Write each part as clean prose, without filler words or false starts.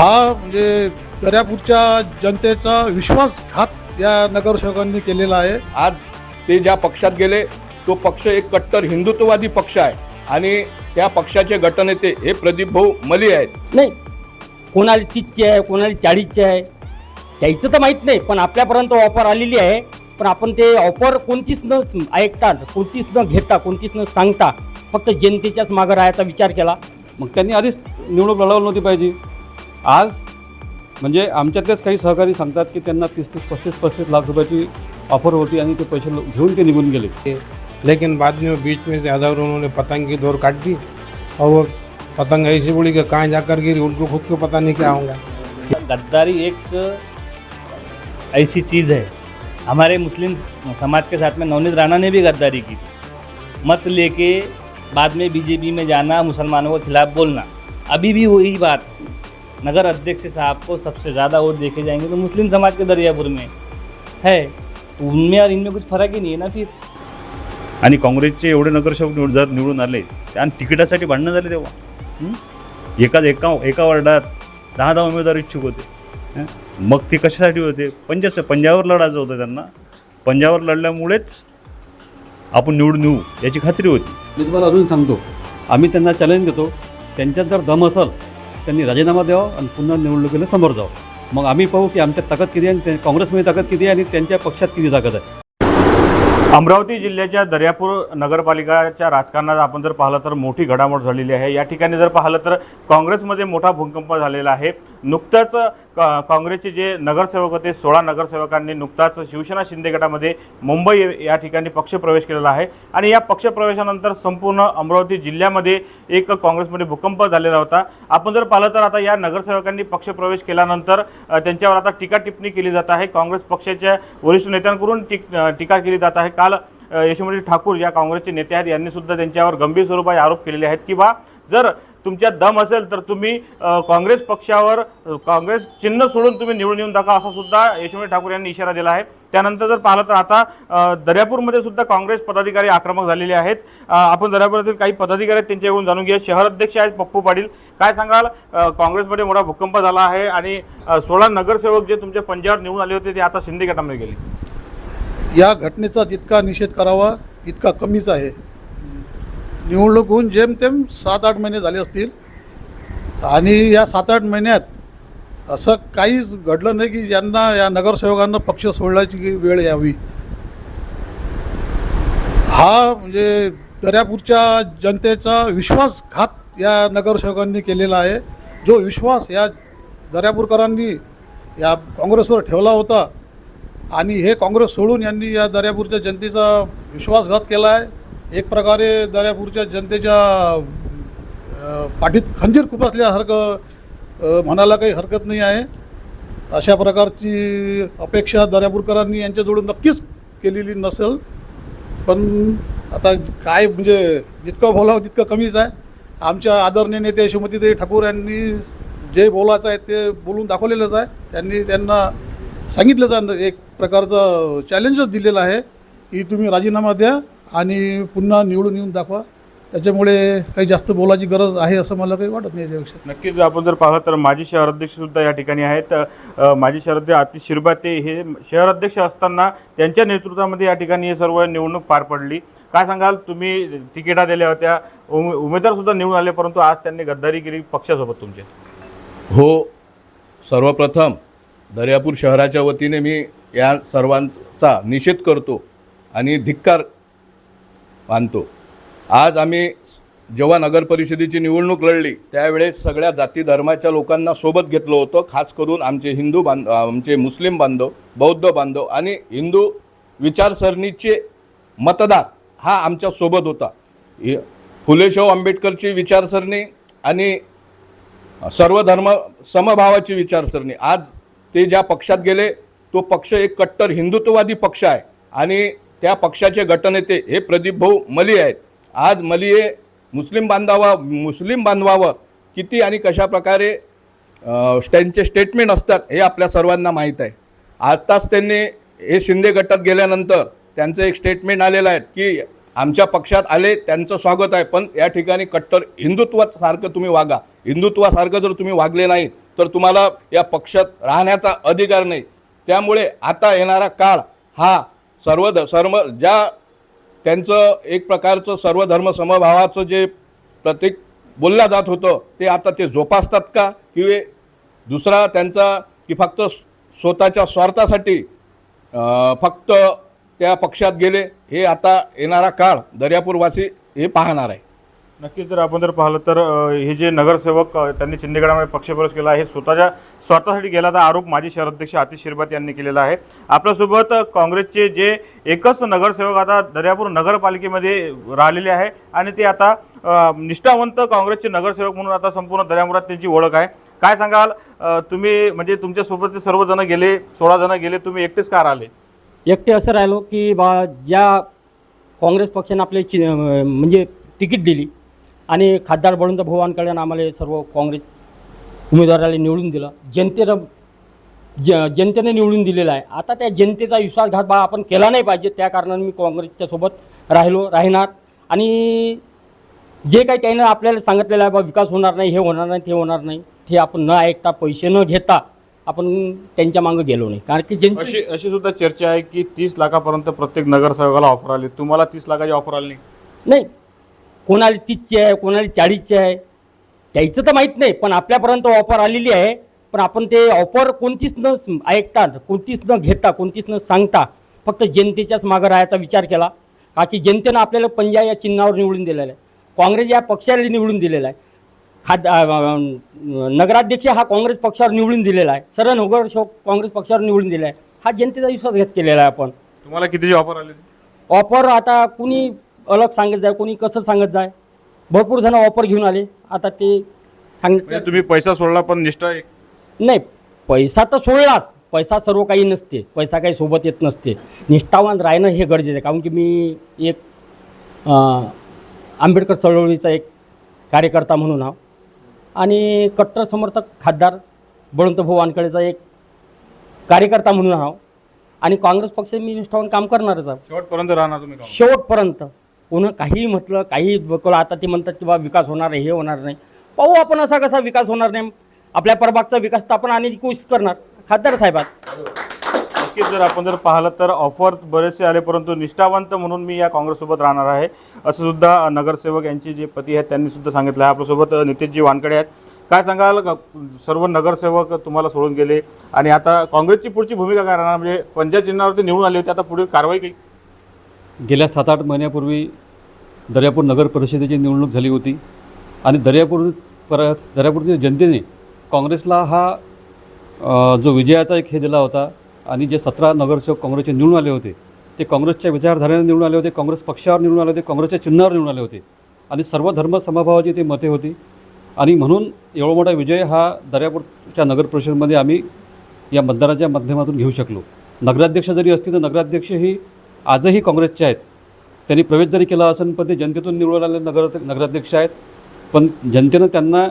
हा म्हणजे दर्यापूरच्या जनतेचा विश्वासघात या नगरसेवकांनी केलेला आहे। आज ते ज्या पक्षात गेले तो पक्ष एक कट्टर हिंदुत्ववादी पक्ष आहे आणि त्या पक्षाचे गटनेते हे प्रदीप भाऊ मली आहेत। नाही, कोणाला 30ची आहे, कोणाला 40ची आहे, त्याचं तर माहीत नाही, पण आपल्यापर्यंत ऑफर आलेली आहे। पण आपण ते ऑफर कोणतीच न ऐकता, कोणतीच न घेता, कोणतीच न सांगता फक्त जनतेच्याच मागं राहायचा विचार केला। मग त्यांनी आधीच निवडणूक लढवली नव्हती पाहिजे। आज म्हणजे आमच्यातलेच काही सहकारी सांगतात की त्यांना 30-35 लाख रुपयाची ऑफर होती आणि ते पैसे घेऊन ते निघून गेले। लेकिन बाद में बीच में से आधार उन्होंने पतंग की दौड़ काट दी और वो पतंग ऐसी उड़ी कि कहाँ जाकर गिरी उनको खुद को पता नहीं क्या होगा। गद्दारी एक ऐसी चीज़ है, हमारे मुस्लिम समाज के साथ में नवनीत राणा ने भी गद्दारी की थी। मत लेके बाद में बीजेपी में जाना, मुसलमानों के खिलाफ बोलना, अभी भी वही बात है। नगर अध्यक्ष साहब को सबसे ज़्यादा वोट देखे जाएंगे तो मुस्लिम समाज के दरियापुर में है, तो उनमें और इनमें कुछ फर्क ही नहीं है ना फिर। आणि काँग्रेसचे एवढे नगरसेवक जर निवडून आले आणि तिकिटासाठी भांडणं झाले तेव्हा एका वार्डात 10 उमेदवार इच्छुक होते। मग ते कशासाठी होते? पंजावर लढायचं होतं त्यांना। पंजावर लढल्यामुळेच आपण निवडून येऊ याची खात्री होती। मी तुम्हाला अजून सांगतो, आम्ही त्यांना चॅलेंज देतो, त्यांच्यात जर दम असेल त्यांनी राजीनामा द्यावा आणि पुन्हा निवडणुकीला समोर जावं। मग आम्ही पाहू की आमच्यात ताकद किती आहे, काँग्रेसमध्ये ताकद किती आहे आणि त्यांच्या पक्षात किती ताकद आहे। अमरावती जिल्ह्याच्या दर्यापूर नगरपालिकाच्या राजकारणात आपण जर पाहिलं तर मोठी घडामोड झालेली आहे। या ठिकाणी जर पाहिलं तर काँग्रेसमध्ये मोठा भूकंप झालेला आहे। नुकताच काँग्रेसचे जे नगरसेवक होते 16 नगरसेवकांनी नुकताच शिवसेना शिंदे गटामध्ये मुंबई या ठिकाणी पक्षप्रवेश केलेला आहे आणि या पक्षप्रवेशानंतर संपूर्ण अमरावती जिल्ह्यामध्ये एक काँग्रेसमध्ये भूकंप झालेला होता। आपण जर पाहिलं तर आता या नगरसेवकांनी पक्षप्रवेश केल्यानंतर त्यांच्यावर आता टीका टिप्पणी केली जात आहे। काँग्रेस पक्षाच्या वरिष्ठ नेत्यांकडून टीका केली जात आहे। काल यशोमती ठाकूर या काँग्रेसचे नेते आहेत यांनी सुद्धा त्यांच्यावर गंभीर स्वरूपाचे आरोप केलेले आहेत की बा जर तुमच्यात दम असेल तर तुम्ही काँग्रेस पक्षावर काँग्रेस चिन्ह सोडून तुम्ही निवडून येऊन दाखवा असा सुद्धा यशोमती ठाकूर यांनी इशारा दिला आहे। त्यानंतर जर पाहिलं तर आता दर्यापूरमध्ये सुद्धा काँग्रेस पदाधिकारी आक्रमक झालेले आहेत। आपण दर्यापुरातील काही पदाधिकारी आहेत त्यांच्याकडून जाणून घेऊया। शहर अध्यक्ष आहेत पप्पू पाटील, काय सांगाल? काँग्रेसमध्ये मोठा भूकंप झाला आहे आणि 16 नगरसेवक जे तुमच्या पंजावर निवडून आले होते ते आता शिंदे गटामध्ये गेले। या घटनेचा जितका निषेध करावा तितका कमीच आहे। निवडणूक होऊन जेमतेम 7-8 महिने झाले असतील आणि या 7-8 महिन्यात असं काहीच घडलं नाही की ज्यांना या नगरसेवकांना पक्ष सोडण्याची वेळ यावी। हा म्हणजे दर्यापूरच्या जनतेचा विश्वासघात या नगरसेवकांनी केलेला आहे। जो विश्वास या दर्यापूरकरांनी या काँग्रेसवर ठेवला होता आणि हे काँग्रेस सोडून यांनी या दर्यापूरच्या जनतेचा विश्वासघात केला आहे। एक प्रकारे दर्यापूरच्या जनतेच्या पाठीत खंजीर खुपसल्यासारखं म्हणायला काही हरकत नाही आहे। अशा प्रकारची अपेक्षा दर्यापूरकरांनी यांच्याजवळून नक्कीच केलेली नसेल, पण आता काय म्हणजे जितकं बोलावं तितकं कमीच आहे। आमच्या आदरणीय नेते यशोमती ठाकूर यांनी जे बोलायचं आहे ते बोलून दाखवलेलंच आहे। त्यांनी त्यांना सांगितलंच आहे, एक प्रकारचं चॅलेंजच दिलेलं आहे की तुम्ही राजीनामा द्या आणि पुन्हा निवडून येऊन दाखवा। त्याच्यामुळे काही जास्त बोलायची गरज आहे असं मला काही वाटत नाही याच्यापेक्षा। नक्कीच आपण जर पाहिलं तर माजी शहर अध्यक्ष सुद्धा या ठिकाणी आहेत। माजी शहर अध्यक्ष आतिश शिरभाते हे शहर अध्यक्ष असताना त्यांच्या नेतृत्वामध्ये या ठिकाणी हे सर्व निवडणूक पार पडली। काय सांगाल? तुम्ही तिकिटा दिल्या होत्या, उमेदवार सुद्धा निवडून आले, परंतु आज त्यांनी गद्दारी केली पक्षासोबत तुमच्या। हो, सर्वप्रथम दर्यापूर शहराच्या वतीने मी या सर्वांचा निषेध करतो आणि धिक्कार मानतो। आज आम्ही जेव्हा नगर परिषदेची निवडणूक लढली त्यावेळेस सगळ्या जाती धर्माच्या लोकांना सोबत घेतलं होतं। खास करून आमचे मुस्लिम बांधव, बौद्ध बांधव आणि हिंदू विचारसरणीचे मतदार हा आमच्या सोबत होता। फुले शाहू आंबेडकरची विचारसरणी आणि सर्व धर्म समभावाची विचारसरणी, आज ते ज्या पक्षात गेले तो पक्ष एक कट्टर हिंदुत्ववादी पक्ष आहे आणि त्या पक्षाचे गटनेते हे प्रदीप भाऊ मली आहेत। आज मली हे मुस्लिम बांधवावर किती आणि कशा प्रकारे त्यांचे स्टेटमेंट असतात हे आपल्या सर्वांना माहीत आहे। आताच त्यांनी हे शिंदे गटात गेल्यानंतर त्यांचं एक स्टेटमेंट आलेलं आहे की आमच्या पक्षात आले त्यांचं स्वागत आहे, पण या ठिकाणी कट्टर हिंदुत्वासारखं तुम्ही वागा। हिंदुत्वासारखं जर तुम्ही वागले नाही तर तुम्हाला या पक्षात राहण्याचा अधिकार नाही. त्यामुळे आता येणारा काळ हा सर्व ज्या त्यांचं एक प्रकारचं सर्वधर्म समभावाचं जे प्रतीक बोललं जात होतं ते आता ते जोपासतात का, किंवा दुसरा त्यांचा की फक्त स्वतःच्या स्वार्थासाठी फक्त त्या पक्षात गेले, हे आता येणारा काळ दर्यापूरवासी हे पाहणार आहे. नक्कीच जर आपण जर पाहिलं तर हे जे नगरसेवक त्यांनी शिंदेगडामध्ये पक्षप्रवेश केला आहे, स्वतःसाठी गेल्याचा आरोप माजी शहराध्यक्ष आतिश शिरभात यांनी केलेला आहे. आपल्यासोबत काँग्रेसचे जे एकच नगरसेवक आता दर्यापूर नगरपालिकेमध्ये राहिलेले आहे आणि ते आता निष्ठावंत काँग्रेसचे नगरसेवक म्हणून आता संपूर्ण दर्यापुरात त्यांची ओळख आहे. काय सांगाल तुम्ही, म्हणजे तुमच्यासोबतचे सर्वजण गेले, 16 जण गेले, तुम्ही एकटेच का राहिले? एकटे असं राहिलो की ज्या काँग्रेस पक्षाने आपले म्हणजे तिकीट दिली आणि खासदार बळवंत भाऊ वानखडे आम्हाला सर्व काँग्रेस उमेदवाराला निवडून दिलं, जनतेने निवडून दिलेला आहे. आता त्या जनतेचा विश्वासघात आपण केला नाही पाहिजे, त्या कारणाने मी काँग्रेसच्या सोबत राहणार. आणि जे काही त्यानं आपल्याला सांगितलेलं आहे विकास होणार नाही, हे होणार नाही, ते होणार नाही, ते आपण न ऐकता, पैसे न घेता आपण त्यांच्या मागं गेलो नाही. कारण की अशी सुद्धा चर्चा आहे की 30 लाखापर्यंत प्रत्येक नगरसेवकाला ऑफर आली. तुम्हाला 30 लाखाची ऑफर आली नाही. कोणाला 30ची आहे, कोणाला 40ची आहे, त्याचं तर माहीत नाही, पण आपल्यापर्यंत ऑफर आलेली आहे. पण आपण ते ऑफर कोणतीच न ऐकता, कोणतीच न घेता, कोणतीच न सांगता फक्त जनतेच्याच मागं राहायचा विचार केला. का की जनतेनं आपल्याला पंजा या चिन्हावर निवडून दिलेलं आहे, काँग्रेस या पक्षाला निवडून दिलेला आहे, नगराध्यक्ष हा काँग्रेस पक्षावर निवडून दिलेला आहे, सर्व नगरसेवक काँग्रेस पक्षावर निवडून दिला आहे. हा जनतेचा विश्वासघात केलेला आहे आपण. तुम्हाला कितीची ऑफर आली? ऑफर आता कुणी अलग सांगत जाय, कोणी कसं सांगत जाय, भरपूर जण ऑफर घेऊन आले. आता ते सांगत तुम्ही पैसा सोडला पण निष्ठा नाही, पैसा तर सोडलाच, पैसा सर्व काही नसते, पैसा काही सोबत येत नसते. निष्ठावान राहणं हे गरजेचं आहे. कारण की मी एक आंबेडकर चळवळीचा एक कार्यकर्ता म्हणून आहो आणि कट्टर समर्थक खासदार बळवंत भाऊ वानखडेचा एक कार्यकर्ता म्हणून आहो आणि काँग्रेस पक्ष मी निष्ठावान काम करणारच आहे. शेवटपर्यंत राहणार तुम्ही? शेवटपर्यंत. कोण काही म्हटलं, काही बकवलं, आता ते म्हणतात की बा विकास होणार आहे, हे होणार नाही. पाहू आपण असा कसा विकास होणार नाही. आपल्या प्रभागचा विकास तर आपण आणण्याची कोशिश करणार खासदार साहेबात. नक्कीच जर आपण जर पाहिलं तर ऑफर बरेचसे आले, परंतु निष्ठावंत म्हणून मी या काँग्रेससोबत राहणार आहे असं सुद्धा नगरसेवक यांचे जे पती आहेत त्यांनी सुद्धा सांगितलं आहे. आपल्यासोबत नितेशजी वानखडे आहेत. काय सांगाल, सर्व नगरसेवक तुम्हाला सोडून गेले आणि आता काँग्रेसची पुढची भूमिका काय राहणार? म्हणजे पंजा चिन्हावरती निवडून आले होते, आता पुढे कारवाई काही? गेल्या 7-8 महिन्यापूर्वी दर्यापूर नगर परिषदेची निवडणूक झाली होती आणि दर्यापूरच्या जनतेने काँग्रेसला हा जो विजयाचा एक हे दिला होता आणि जे 17 नगरसेवक काँग्रेसचे निवडून आले होते ते काँग्रेसच्या विचारधारेने निवडून आले होते, काँग्रेस पक्षावर निवडून आले होते, काँग्रेसच्या चिन्हावर निवडून आले होते आणि सर्व धर्म समभावाची ते मते होती. आणि म्हणून एवढा मोठा विजय हा दर्यापूरच्या नगर परिषदेमध्ये आम्ही या मतदाराच्या माध्यमातून घेऊ शकलो. नगराध्यक्ष जरी असतील तर नगराध्यक्ष ही आजही काँग्रेसचे आहेत. त्यांनी प्रवेश जरी केला असेल पण ते जनतेतून निवडून आलेले नगराध्यक्ष आहेत. पण जनतेनं त्यांना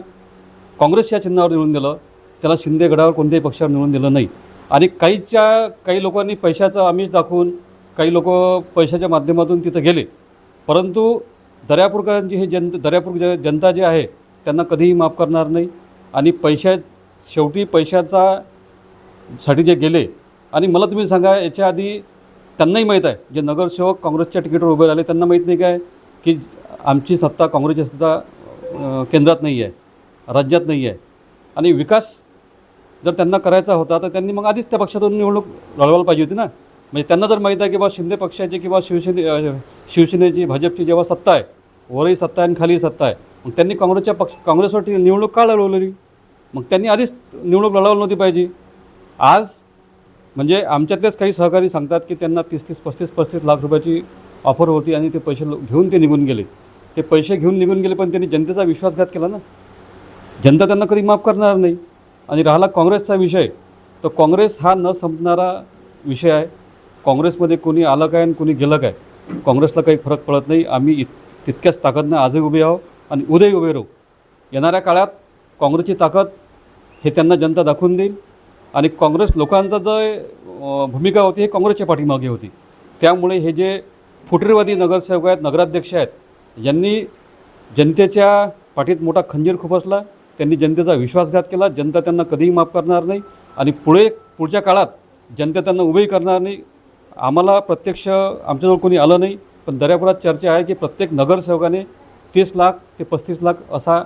काँग्रेस या चिन्हावर निवडून दिलं, त्याला शिंदेगडावर कोणत्याही पक्षावर निवडून दिलं नाही. आणि काही लोकांनी पैशाचं आमिष दाखवून काही लोक पैशाच्या माध्यमातून तिथं गेले, परंतु दर्यापूरकरांची हे दर्यापूर जनता जी आहे त्यांना कधीही माफ करणार नाही. आणि शेवटी पैशासाठी जे गेले, आणि मला तुम्ही सांगा याच्या आधी त्यांनाही माहीत आहे, जे नगरसेवक काँग्रेसच्या तिकीटवर उभे राहिले त्यांना माहीत नाही काय की आमची सत्ता, काँग्रेसची सत्ता केंद्रात नाही आहे, राज्यात नाही आहे. आणि विकास जर त्यांना करायचा होता तर त्यांनी मग आधीच त्या पक्षातून निवडणूक लढवायला पाहिजे होती ना. म्हणजे त्यांना जर माहीत आहे की बा शिंदे पक्षाची किंवा शिवसेनेची, भाजपची जेव्हा सत्ता आहे, वरही सत्ता आहे आणि खाली सत्ता आहे, मग त्यांनी काँग्रेसवर निवडणूक का लढवलेली? मग त्यांनी आधीच निवडणूक लढवली नव्हती पाहिजे. आज म्हणजे आमच्यातलेच काही सहकारी सांगतात की त्यांना 30-30, 35-35 लाख रुपयाची ऑफर होती आणि ते पैसे घेऊन ते निघून गेले. ते पैसे घेऊन निघून गेले पण त्यांनी जनतेचा विश्वासघात केला ना. जनता त्यांना कधी माफ करणार नाही. आणि राहिला काँग्रेसचा विषय, तर काँग्रेस हा न संपणारा विषय आहे. काँग्रेसमध्ये कोणी आलं काय आणि कोणी गेलं काय, काँग्रेसला काही फरक पडत नाही. आम्ही तितक्याच ताकदनं आजही उभे आहोत आणि उद्याही उभे राहू. येणाऱ्या काळात काँग्रेसची ताकद हे त्यांना जनता दाखवून देईल. आणि काँग्रेस लोकांचा जो भूमिका होती हे काँग्रेसच्या पाठीमागे होती. त्यामुळे हे जे फुटीरवादी नगरसेवक आहेत, नगराध्यक्ष आहेत, यांनी जनतेच्या पाठीत मोठा खंजीर खुपसला त्यांनी जनतेचा विश्वासघात केला. जनता त्यांना कधीही माफ करणार नाही आणि पुढच्या काळात जनता त्यांना उभेही करणार नाही. आम्हाला प्रत्यक्ष आमच्याजवळ कोणी आलं नाही, पण दर्यापुरात चर्चा आहे की प्रत्येक नगरसेवकाने 30 लाख ते 35 लाख असा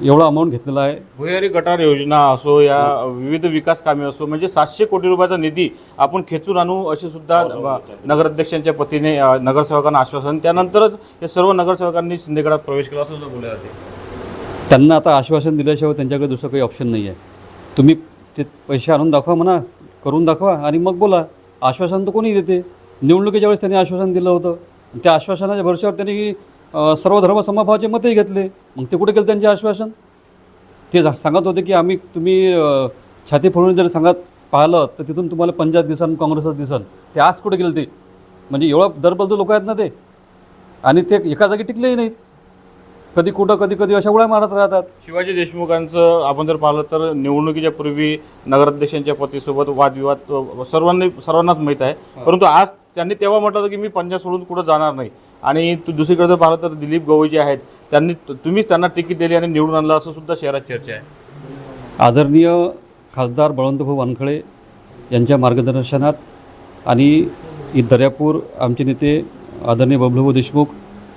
एवढा अमाऊंट घेतलेला आहे. भुयारी गटार योजना असो या विविध विकास कामे असो म्हणजे 700 कोटी रुपयाचा निधी आपण खेचून आणू असे सुद्धा नगराध्यक्षांच्या पतीने नगरसेवकांना आश्वासन, त्यानंतरच हे सर्व नगरसेवकांनी शिंदेगडात प्रवेश केला असं सुद्धा बोलले जाते. त्यांना आता आश्वासन दिल्याशिवाय त्यांच्याकडे दुसरं काही ऑप्शन नाही आहे. तुम्ही ते पैसे आणून दाखवा म्हणा, करून दाखवा आणि मग बोला. आश्वासन तर कोणी देते. निवडणुकीच्या वेळेस त्यांनी आश्वासन दिलं होतं. त्या आश्वासनाच्या भरवशावर त्यांनी सर्व धर्म समभावाचे मतही घेतले. मग ते कुठे गेले त्यांचे आश्वासन? ते सांगत होते की तुम्ही छाती फोडून जर सांगत पाहिलं तर तिथून तुम्हाला पंजाब दिसन, काँग्रेसच दिसन. ते आज कुठे गेले ते? म्हणजे एवढं दरबदल लोक आहेत ना ते, आणि ते एका जागी टिकलेही नाहीत. कधी कुठं कधी कधी अशा उड्या मारत राहतात. शिवाजी देशमुखांचं आपण जर पाहिलं तर निवडणुकीच्या पूर्वी नगराध्यक्षांच्या पतीसोबत वादविवाद सर्वांनाच माहीत आहे. परंतु आज त्यांनी तेव्हा म्हटलं होतं की मी पंजाब सोडून कुठं जाणार नाही. आणि दुसरीकडे जर पाहिलं तर दिलीप गवई जे आहेत तुम्हीच त्यांना तिकीट दिली आणि निवडून आणलं असं सुद्धा शहरात चर्चा आहे. आदरणीय खासदार बळवंतभाऊ वानखळे यांच्या मार्गदर्शनात आणि दर्यापूर आमचे नेते आदरणीय बबलूभाऊ देशमुख,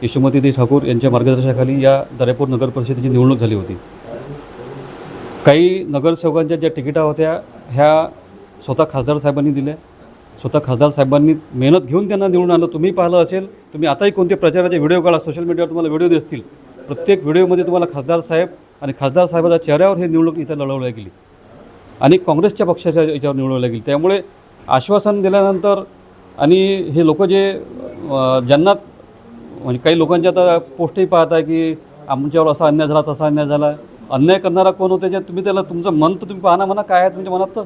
यशोमतीताई ठाकूर यांच्या मार्गदर्शनाखाली या दर्यापूर नगर परिषदेची निवडणूक झाली होती. काही नगरसेवकांच्या ज्या तिकिटा होत्या ह्या स्वतः खासदार साहेबांनी दिल्या. स्वतः खासदार साहेबांनी मेहनत घेऊन त्यांना निवडून आणलं. तुम्ही पाहिलं असेल, तुम्ही आताही कोणते प्रचाराचे व्हिडिओ काढा, सोशल मीडियावर तुम्हाला व्हिडिओ दिसतील. प्रत्येक व्हिडिओमध्ये तुम्हाला खासदार साहेब आणि खासदार साहेबाच्या चेहऱ्यावर हे निवडणूक इथं लढवल्या गेली आणि काँग्रेसच्या पक्षाच्या याच्यावर निवडवल्या गेली. त्यामुळे आश्वासन दिल्यानंतर आणि हे लोक जे ज्यांना म्हणजे काही लोकांच्या आता पोस्टही पाहत आहे की आमच्यावर असा अन्याय झाला, तसा अन्याय झाला. अन्याय करणारा कोण होते जे तुम्ही त्याला तुमचं मन तर तुम्ही पाहा ना, म्हणा काय आहे तुमच्या मनात. तर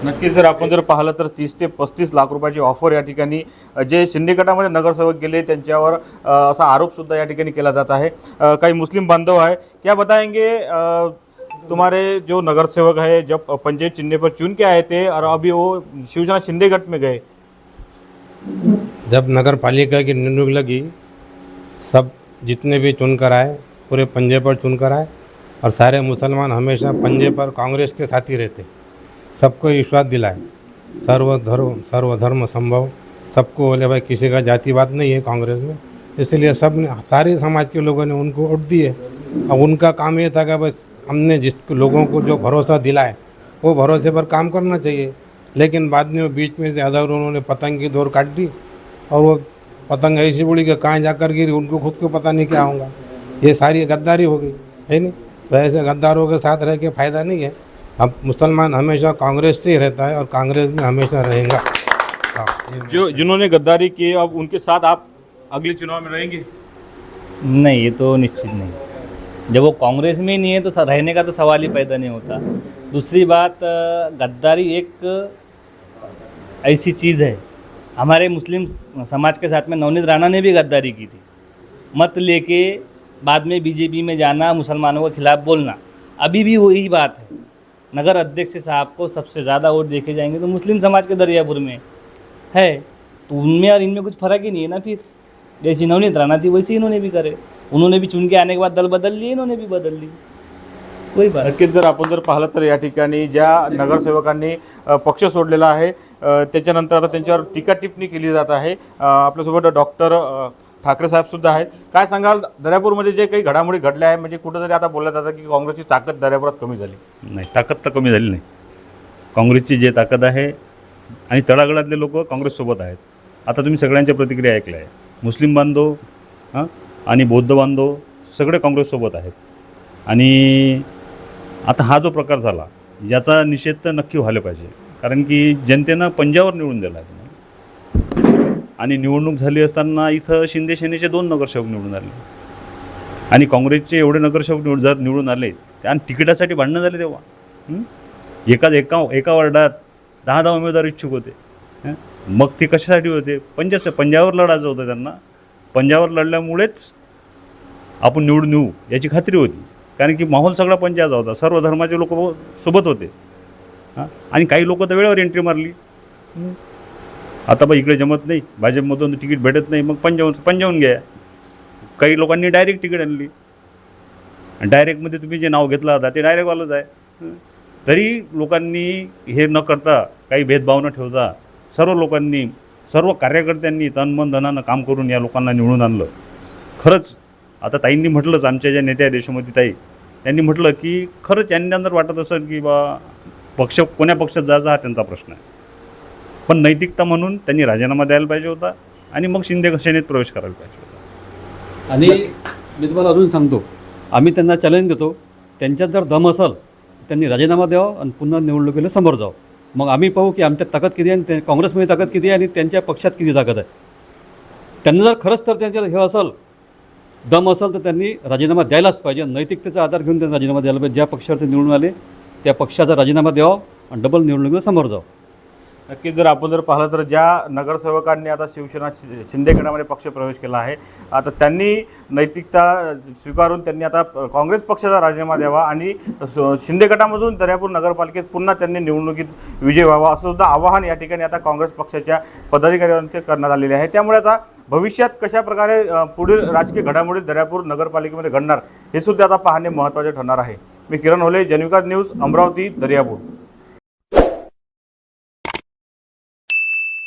नक्कीच जर आपण पाहिलं तर 30 ते 35 लाख रुपयाची ऑफर या ठिकाणी जे शिंदे गटामध्ये नगरसेवक गेले त्यांच्यावर असा आरोपसुद्धा या ठिकाणी केला जात आहे. काही मुस्लिम बांधव आहे, क्या बताएंगे तुम्हारे जो नगरसेवक है जब पंचायत चिन्ह पर चुन के आए थे और अभी वो शिवसेना शिंदे गट में गए? जब नगर पालिका की निवडणूक लगी, सब जितने भी चुनकर आए पूरे पंजे पर चुनकर आए और सारे मुसलमान हमेशा पंजे पर कांग्रेस के साथ ही रहते. सबको विश्वास दिलाए, सर्वधर्म संभव, सबको बोले भाई किसी का जातिवाद नहीं है कांग्रेस में. इसलिए सब ने सारे समाज के लोगों ने उनको वोट दिए. अब उनका काम ये था कि बस हमने जिस लोगों को जो भरोसा दिलाए वो भरोसे पर काम करना चाहिए. लेकिन बाद में वो बीच में से अदर उन्होंने पतंग की दौड़ काट दी और वो पतंग ऐसी उड़ी कि कहाँ जाकर गिरी उनको खुद को पता नहीं क्या होगा. ये सारी गद्दारी हो गई है नहीं. वैसे गद्दारों के साथ रह के फ़ायदा नहीं है. अब मुसलमान हमेशा कांग्रेस से ही रहता है और कांग्रेस में हमेशा रहेगा. जो जिन्होंने गद्दारी की अब उनके साथ आप अगले चुनाव में रहेंगे? नहीं, ये तो निश्चित नहीं. जब वो कांग्रेस में ही नहीं है तो रहने का तो सवाल ही पैदा नहीं होता. दूसरी बात, गद्दारी एक ऐसी चीज़ है, हमारे मुस्लिम समाज के साथ में नवनीत राणा ने भी गद्दारी की थी. मत लेके बाद में बीजेपी में जाना, मुसलमानों के खिलाफ बोलना. अभी भी वही बात है. नगर अध्यक्ष साहब को सबसे ज़्यादा वोट देखे जाएंगे तो मुस्लिम समाज के दरियापुर में है, तो उनमें और इनमें कुछ फ़र्क ही नहीं है ना. फिर जैसी नवनीत राणा थी वैसे इन्होंने भी करे. उन्होंने भी चुन के आने के बाद दल बदल लिए, इन्होंने भी बदल ली. कोई बात. नक्कीच जर आपण पाहिलं तर या ठिकाणी ज्या नगरसेवकांनी पक्ष सोडलेला आहे त्याच्यानंतर आता त्यांच्यावर टीका टिप्पणी केली जात आहे. आपल्यासोबत डॉक्टर ठाकरे साहेब सुद्धा आहेत. काय सांगाल, दर्यापूरमध्ये जे काही घडामोडी घडल्या आहे म्हणजे कुठंतरी आता बोललं जातं की काँग्रेसची ताकद दर्यापुरात कमी झाली? नाही, ताकद तर कमी झाली नाही. काँग्रेसची जे ताकद आहे आणि तळागाळातले लोक काँग्रेससोबत आहेत. आता तुम्ही सगळ्यांच्या प्रतिक्रिया ऐकल्या आहे. मुस्लिम बांधव आणि बौद्ध बांधव सगळे काँग्रेससोबत आहेत. आणि आता हा जो प्रकार झाला याचा निषेध तर नक्की व्हायला पाहिजे. कारण की जनतेनं पंजावर निवडून दिला आहे आणि निवडणूक झाली असताना इथं शिंदे सेनेचे 2 नगरसेवक निवडून आले आणि काँग्रेसचे एवढे नगरसेवक जर निवडून आले आणि तिकिटासाठी भांडणं झाले तेव्हा एका वार्डात 10 उमेदवार इच्छुक होते. मग ते कशासाठी होते? पंजावर लढायचं होतं त्यांना. पंजावर लढल्यामुळेच आपण निवडून येऊ याची खात्री होती. कारण की माहोल सगळा पंजाचा होता, सर्व धर्माचे लोक सोबत होते. आणि काही लोक तर वेळेवर एंट्री मारली. आता बा इकडे जमत नाही, भाजपमधून तिकीट भेटत नाही, मग पंजावून घ्या. काही लोकांनी डायरेक्ट तिकीट आणली डायरेक्टमध्ये तुम्ही जे नाव घेतलं होता ते डायरेक्टवालंच आहे. तरी लोकांनी हे न करता, काही भेदभाव न ठेवता, सर्व लोकांनी, सर्व कार्यकर्त्यांनी तन मन धनानं काम करून या लोकांना निवडून आणलं. खरंच आता ताईंनी म्हटलंच, आमच्या ज्या नेत्या यशोमती ताई, त्यांनी म्हटलं की खरंच यांना जर वाटत असेल की बा पक्ष कोण्या पक्षात जायचा हा त्यांचा प्रश्न आहे, पण नैतिकता म्हणून त्यांनी राजीनामा द्यायला पाहिजे होता आणि मग शिंदे सेनेत प्रवेश करायला पाहिजे होता. आणि मी तुम्हाला अजून सांगतो, आम्ही त्यांना चॅलेंज देतो, त्यांच्यात जर दम असेल त्यांनी राजीनामा द्यावा आणि पुन्हा निवडणुकीला समोर जावं. मग आम्ही पाहू की आमच्यात ताकद किती आहे आणि काँग्रेसमध्ये ताकद किती आहे आणि त्यांच्या पक्षात किती ताकद आहे. त्यांना जर खरंच तर त्यांच्यात हे असेल, दम असेल, तर त्यांनी राजीनामा द्यायलाच पाहिजे. नैतिकतेचा आधार घेऊन त्यांनी राजीनामा द्यायला पाहिजे. ज्या पक्षावर ते निवडून आले त्या पक्षाचा राजीनामा द्यावा आणि डबल निवडणुकीला समोर जावं. नक्कीच जर आपण पाहिलं तर ज्या नगरसेवकांनी आता शिवसेना शिंदे गटामध्ये पक्ष प्रवेश केला आहे, आता त्यांनी नैतिकता स्वीकारून त्यांनी आता काँग्रेस पक्षाचा राजीनामा द्यावा आणि शिंदे गटामधून दर्यापूर नगरपालिकेत पुन्हा त्यांनी निवडणुकीत विजय व्हावा असं सुद्धा आवाहन या ठिकाणी आता काँग्रेस पक्षाच्या पदाधिकाऱ्यांचे करण्यात आलेले आहे. त्यामुळे आता भविष्यात कशा प्रकारे पुढील राजकीय घडामोडी दर्यापूर नगरपालिकेमध्ये घडणार हे सुद्धा आता पाहणे महत्त्वाचे ठरणार आहे. मी किरण होले, जनविकास न्यूज, अमरावती, दर्यापूर.